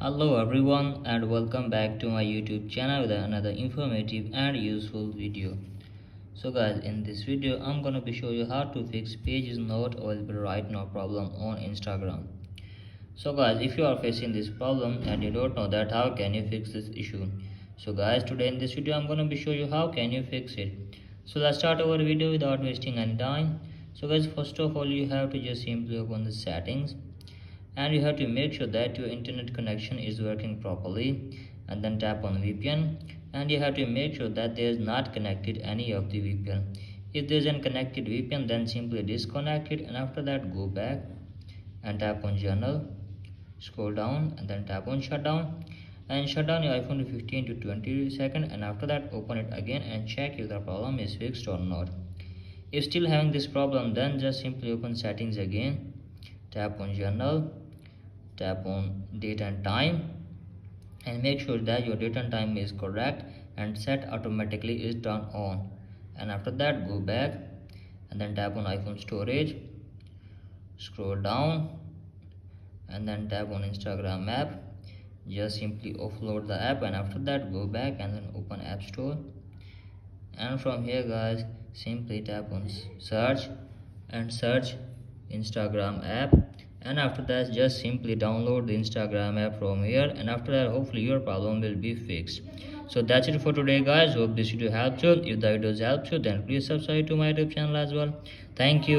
Hello everyone and welcome back to my YouTube channel with another informative and useful video. So guys, in this video I'm gonna be show you how to fix page is not available right now problem on Instagram. So guys, if you are facing this problem and you don't know that how can you fix this issue. So guys, today in this video I'm gonna be show you how can you fix it. So let's start our video without wasting any time. So guys, first of all you have to just simply open the settings, and you have to make sure that your internet connection is working properly, and then tap on VPN, and you have to make sure that there is not connected any of the VPN. If there is an connected VPN, then simply disconnect it, and after that go back and tap on journal, scroll down and then tap on shutdown, and shut down your iPhone to 15 to 20 seconds, and after that open it again and check if the problem is fixed or not. If still having this problem, then just simply open settings again, tap on journal, tap on date and time, and make sure that your date and time is correct and set automatically is turned on, and after that go back and then tap on iPhone storage, scroll down and then tap on Instagram app. Just simply offload the app, and after that go back and then open App Store, and from here guys simply tap on search and search Instagram app, and after that just simply download the Instagram app from here, and after that hopefully your problem will be fixed. So that's it for today guys. Hope this video helped you. If the videos helped you, then please subscribe to my YouTube channel as well. Thank you.